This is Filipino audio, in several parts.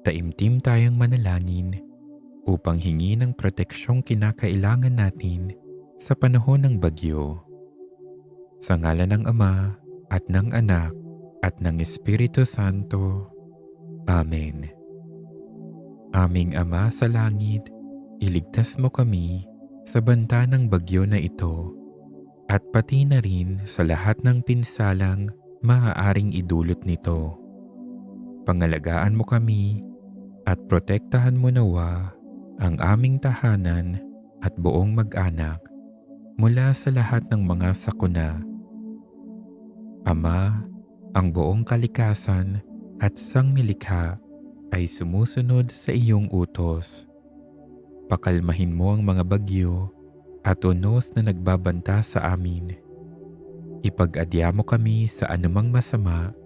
Taimtim tayong manalangin upang hingi ng proteksyong kinakailangan natin sa panahon ng bagyo. Sa ngalan ng Ama at ng Anak at ng Espiritu Santo. Amen. Aming Ama sa langit, iligtas mo kami sa banta ng bagyo na ito at pati na rin sa lahat ng pinsalang maaaring idulot nito. Pangalagaan mo kami at protektahan mo nawa ang aming tahanan at buong mag-anak mula sa lahat ng mga sakuna. Ama, ang buong kalikasan at sangnilikha ay sumusunod sa iyong utos. Pakalmahin mo ang mga bagyo at unos na nagbabanta sa amin. Ipag-adya mo kami sa anumang masama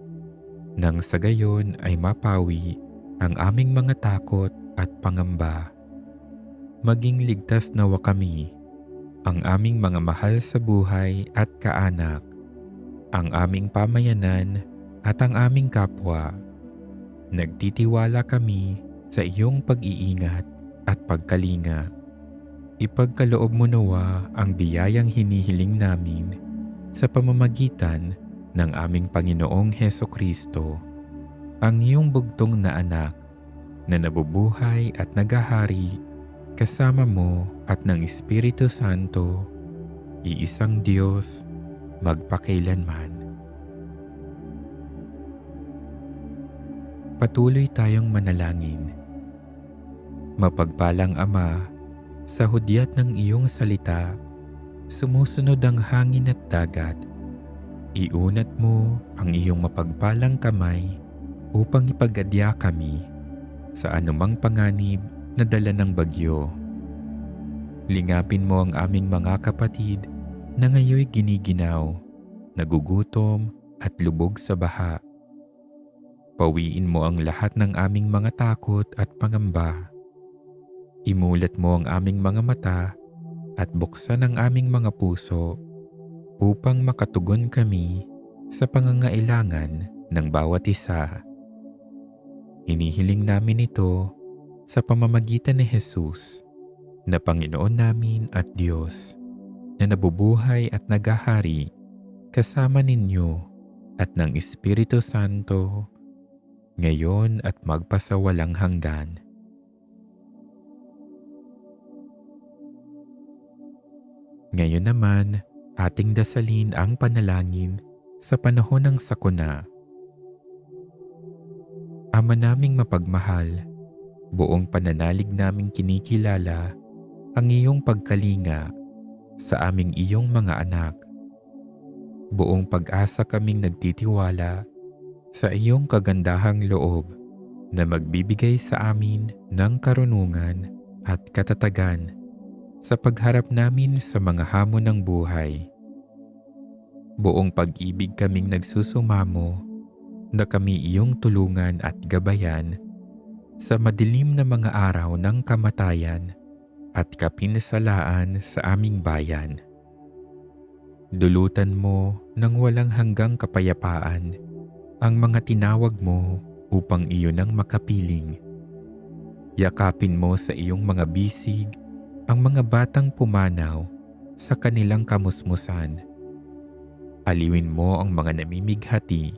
nang sa gayon ay mapawi ang aming mga takot at pangamba. Maging ligtas nawa kami, ang aming mga mahal sa buhay at kaanak, ang aming pamayanan at ang aming kapwa. Nagtitiwala kami sa iyong pag-iingat at pagkalinga. Ipagkaloob mo nawa ang biyayang hinihiling namin sa pamamagitan ng aming Panginoong Hesukristo, ang iyong bugtong na anak na nabubuhay at naghahari kasama mo at ng Espiritu Santo, iisang Diyos, magpakailanman. Patuloy tayong manalangin. Mapagpalang Ama, sa hudyat ng iyong salita, sumusunod ang hangin at dagat. Iunat mo ang iyong mapagpalang kamay upang ipag-adya kami sa anumang panganib na dala ng bagyo. Lingapin mo ang aming mga kapatid na ngayoy giniginaw, nagugutom at lubog sa baha. Pawiin mo ang lahat ng aming mga takot at pangamba. Imulat mo ang aming mga mata at buksan ang aming mga puso upang makatugon kami sa pangangailangan ng bawat isa. Hinihiling namin ito sa pamamagitan ni Jesus na Panginoon namin at Diyos na nabubuhay at naghahari kasama ninyo at ng Espiritu Santo ngayon at magpasawalang hanggan. Ngayon naman, ating dasalin ang panalangin sa panahon ng sakuna. Ama naming mapagmahal, buong pananalig naming kinikilala ang iyong pagkalinga sa aming iyong mga anak. Buong pag-asa kaming nagtitiwala sa iyong kagandahang loob na magbibigay sa amin ng karunungan at katatagan sa pagharap namin sa mga hamon ng buhay. Buong pag-ibig kaming nagsusumamo na kami iyong tulungan at gabayan sa madilim na mga araw ng kamatayan at kapinsalaan sa aming bayan. Dulutan mo ng walang hanggang kapayapaan ang mga tinawag mo upang iyon ang makapiling. Yakapin mo sa iyong mga bisig ang mga batang pumanaw sa kanilang kamusmusan. Aliwin mo ang mga namimighati,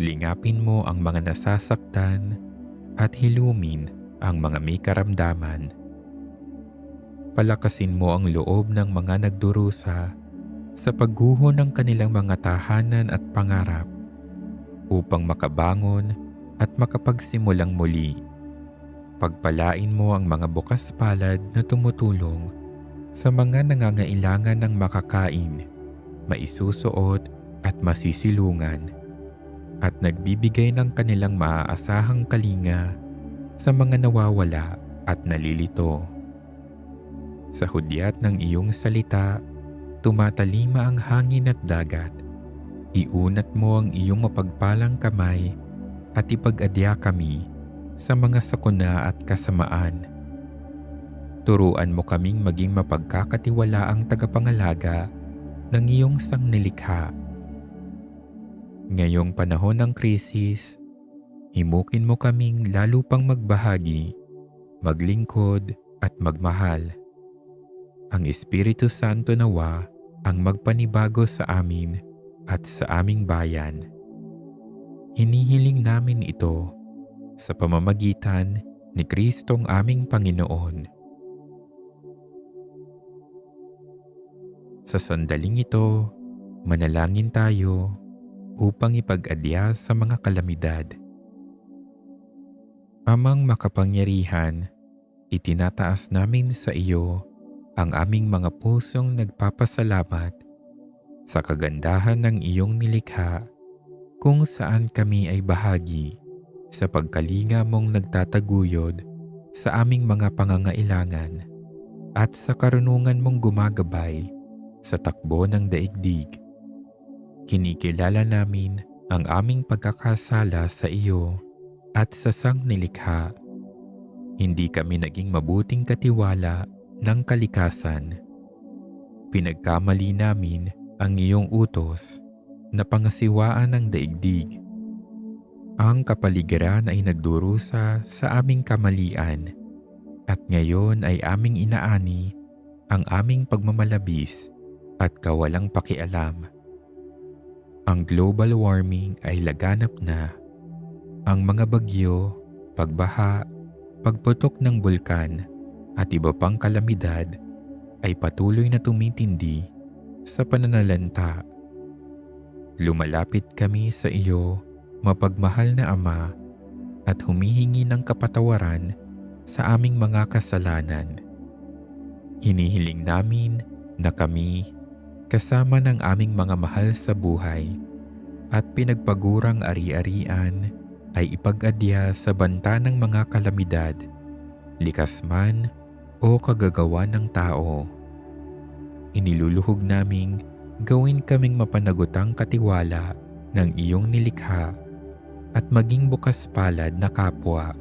lingapin mo ang mga nasasaktan, at hilumin ang mga may karamdaman. Palakasin mo ang loob ng mga nagdurusa sa pagguho ng kanilang mga tahanan at pangarap upang makabangon at makapagsimulang muli. Pagpalain mo ang mga bukas palad na tumutulong sa mga nangangailangan ng makakain, maisusuot at masisilungan, at nagbibigay ng kanilang maaasahang kalinga sa mga nawawala at nalilito. Sa hudyat ng iyong salita, tumatalima ang hangin at dagat. Iunat mo ang iyong mapagpalang kamay at ipag-adya kami sa mga sakuna at kasamaan. Turuan mo kaming maging mapagkakatiwalaang tagapangalaga ng iyong sangnilikha. Ngayong panahon ng krisis, Himukin mo kaming lalo pang magbahagi, maglingkod at magmahal. Ang Espiritu Santo nawa ang magpanibago sa amin at sa aming bayan. Hinihiling namin ito sa pamamagitan ni Kristong aming Panginoon. Sa sandaling ito, manalangin tayo upang ipag-adya sa mga kalamidad. Amang makapangyarihan, itinataas namin sa iyo ang aming mga pusong nagpapasalamat sa kagandahan ng iyong nilikha, kung saan kami ay bahagi sa pagkalinga mong nagtataguyod sa aming mga pangangailangan at sa karunungan mong gumagabay sa takbo ng daigdig. Kinikilala namin ang aming pagkakasala sa iyo at sa sangnilikha. Hindi kami naging mabuting katiwala ng kalikasan. Pinagkamali namin ang iyong utos na pangasiwaan ng daigdig. Ang kapaligiran ay nagdurusa sa aming kamalian at ngayon ay aming inaani ang aming pagmamalabis at kawalang pakialam. Ang global warming ay laganap na. Ang mga bagyo, pagbaha, pagputok ng bulkan at iba pang kalamidad ay patuloy na tumitindi sa pananalanta. Lumalapit kami sa iyo, mapagmahal na Ama, at humihingi ng kapatawaran sa aming mga kasalanan. Hinihiling namin na kami, kasama ng aming mga mahal sa buhay at pinagpagurang ari-arian, ay ipag-adya sa banta ng mga kalamidad, likas man o kagagawa ng tao. Iniluluhog naming gawin kaming mapanagutang katiwala ng iyong nilikha at maging bukas palad na kapwa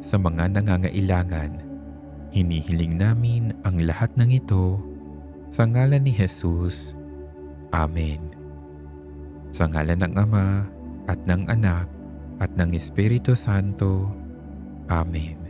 sa mga nangangailangan. Hinihiling namin ang lahat ng ito sa ngalan ni Jesus. Amen. Sa ngalan ng Ama at ng Anak at ng Espiritu Santo. Amen.